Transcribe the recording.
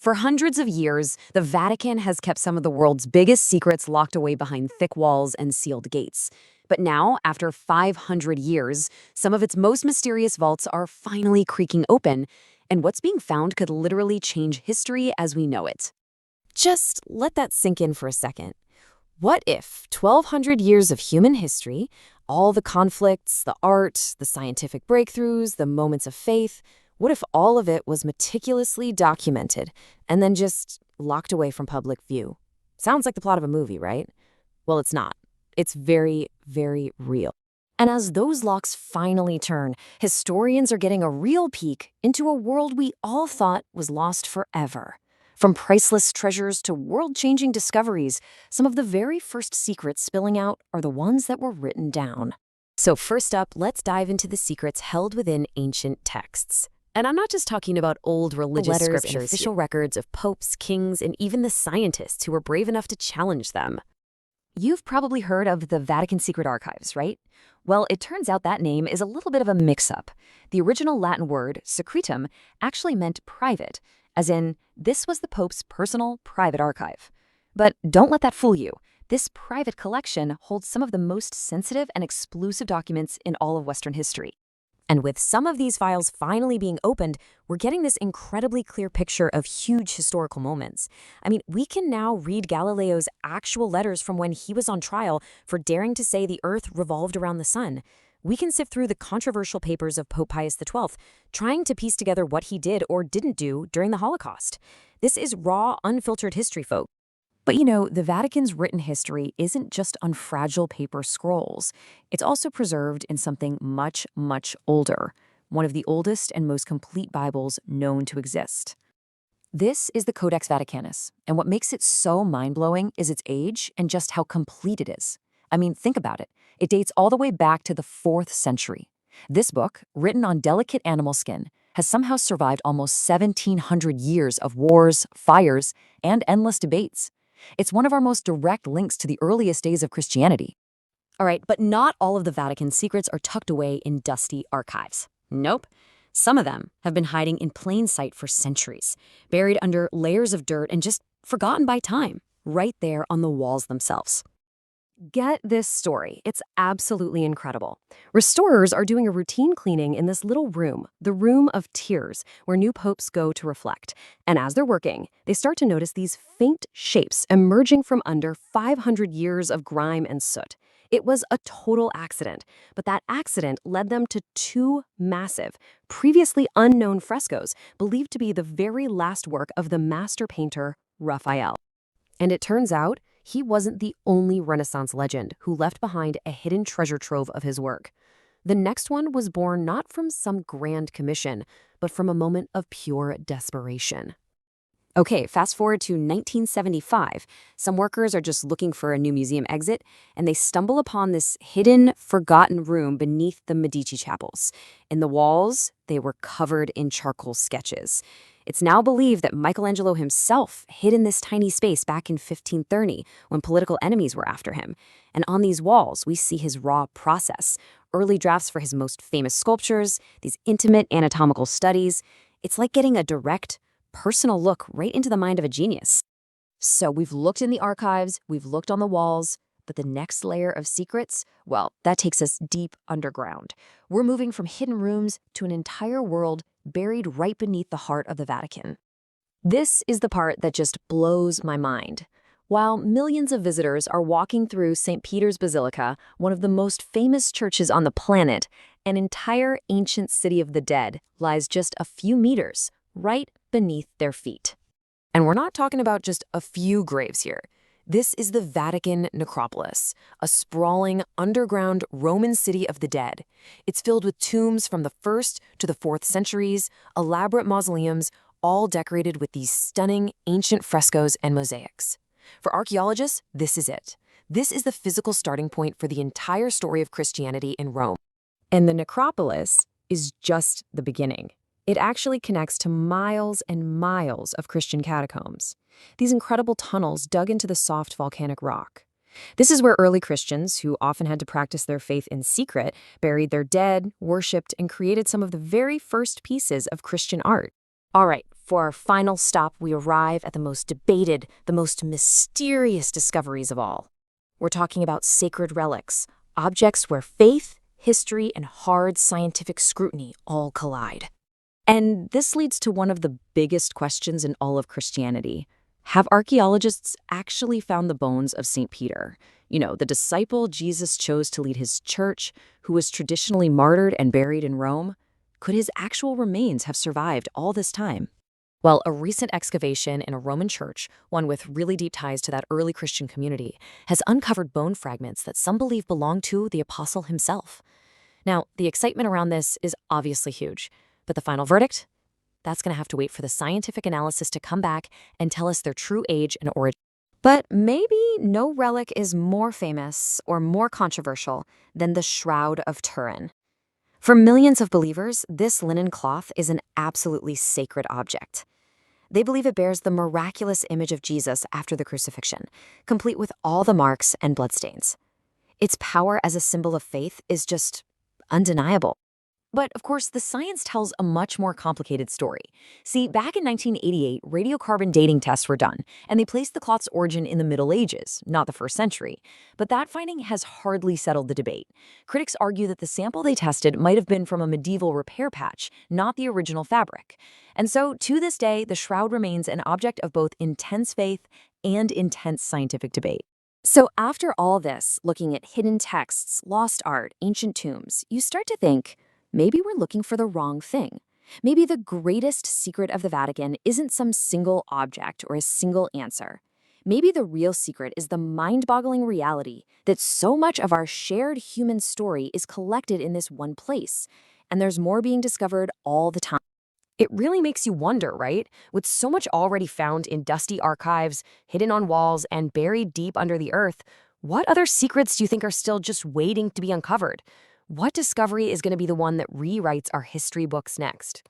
For hundreds of years, the Vatican has kept some of the world's biggest secrets locked away behind thick walls and sealed gates. But now, after 500 years, some of its most mysterious vaults are finally creaking open, and what's being found could literally change history as we know it. Just let that sink in for a second. What if 1,200 years of human history, all the conflicts, the art, the scientific breakthroughs, the moments of faith, what if all of it was meticulously documented and then just locked away from public view? Sounds like the plot of a movie, right? Well, it's not. It's very, very real. And as those locks finally turn, historians are getting a real peek into a world we all thought was lost forever. From priceless treasures to world-changing discoveries, some of the very first secrets spilling out are the ones that were written down. So first up, let's dive into the secrets held within ancient texts. And I'm not just talking about old religious Letters and scriptures, official records of popes, kings, and even the scientists who were brave enough to challenge them. You've probably heard of the Vatican Secret Archives, right? Well, it turns out that name is a little bit of a mix-up. The original Latin word, secretum, actually meant private, as in, this was the Pope's personal, private archive. But don't let that fool you. This private collection holds some of the most sensitive and exclusive documents in all of Western history. And with some of these files finally being opened, we're getting this incredibly clear picture of huge historical moments. I mean, we can now read Galileo's actual letters from when he was on trial for daring to say the Earth revolved around the sun. We can sift through the controversial papers of Pope Pius XII, trying to piece together what he did or didn't do during the Holocaust. This is raw, unfiltered history, folks. But you know, the Vatican's written history isn't just on fragile paper scrolls. It's also preserved in something much, much older, one of the oldest and most complete Bibles known to exist. This is the Codex Vaticanus, and what makes it so mind-blowing is its age and just how complete it is. I mean, think about it. It dates all the way back to the 4th century. This book, written on delicate animal skin, has somehow survived almost 1,700 years of wars, fires, and endless debates. It's one of our most direct links to the earliest days of Christianity. All right, but not all of the Vatican's secrets are tucked away in dusty archives. Nope. Some of them have been hiding in plain sight for centuries, buried under layers of dirt and just forgotten by time, right there on the walls themselves. Get this story. It's absolutely incredible. Restorers are doing a routine cleaning in this little room, the Room of Tears, where new popes go to reflect. And as they're working, they start to notice these faint shapes emerging from under 500 years of grime and soot. It was a total accident, but that accident led them to 2 massive, previously unknown frescoes believed to be the very last work of the master painter Raphael. And it turns out, he wasn't the only Renaissance legend who left behind a hidden treasure trove of his work. The next one was born not from some grand commission, but from a moment of pure desperation. Okay, fast forward to 1975. Some workers are just looking for a new museum exit, and they stumble upon this hidden, forgotten room beneath the Medici chapels. In the walls, they were covered in charcoal sketches. It's now believed that Michelangelo himself hid in this tiny space back in 1530 when political enemies were after him. And on these walls, we see his raw process, early drafts for his most famous sculptures, these intimate anatomical studies. It's like getting a direct, personal look right into the mind of a genius. So we've looked in the archives, we've looked on the walls, but the next layer of secrets, well, that takes us deep underground. We're moving from hidden rooms to an entire world buried right beneath the heart of the Vatican. This is the part that just blows my mind. While millions of visitors are walking through St. Peter's Basilica, one of the most famous churches on the planet, an entire ancient city of the dead lies just a few meters right beneath their feet. And we're not talking about just a few graves here. This is the Vatican necropolis, a sprawling, underground Roman city of the dead. It's filled with tombs from the 1st to the 4th centuries, elaborate mausoleums, all decorated with these stunning ancient frescoes and mosaics. For archaeologists, this is it. This is the physical starting point for the entire story of Christianity in Rome. And the necropolis is just the beginning. It actually connects to miles and miles of Christian catacombs. These incredible tunnels dug into the soft volcanic rock. This is where early Christians, who often had to practice their faith in secret, buried their dead, worshipped, and created some of the very first pieces of Christian art. All right, For our final stop, we arrive at the most debated, the most mysterious discoveries of all. We're talking about sacred relics, objects where faith, history, and hard scientific scrutiny all collide. And this leads to one of the biggest questions in all of Christianity. Have archaeologists actually found the bones of St. Peter? You know, the disciple Jesus chose to lead his church, who was traditionally martyred and buried in Rome? Could his actual remains have survived all this time? Well, a recent excavation in a Roman church, one with really deep ties to that early Christian community, has uncovered bone fragments that some believe belong to the apostle himself. Now, the excitement around this is obviously huge, but the final verdict? That's going to have to wait for the scientific analysis to come back and tell us their true age and origin. But maybe no relic is more famous or more controversial than the Shroud of Turin. For millions of believers, this linen cloth is an absolutely sacred object. They believe it bears the miraculous image of Jesus after the crucifixion, complete with all the marks and bloodstains. Its power as a symbol of faith is just undeniable. But, of course, the science tells a much more complicated story. See, back in 1988, radiocarbon dating tests were done, and they placed the cloth's origin in the Middle Ages, not the 1st century. But that finding has hardly settled the debate. Critics argue that the sample they tested might have been from a medieval repair patch, not the original fabric. And so, to this day, the shroud remains an object of both intense faith and intense scientific debate. So after all this, looking at hidden texts, lost art, ancient tombs, you start to think, maybe we're looking for the wrong thing. Maybe the greatest secret of the Vatican isn't some single object or a single answer. Maybe the real secret is the mind-boggling reality that so much of our shared human story is collected in this one place, and there's more being discovered all the time. It really makes you wonder, right? With so much already found in dusty archives, hidden on walls, and buried deep under the earth, what other secrets do you think are still just waiting to be uncovered? What discovery is going to be the one that rewrites our history books next?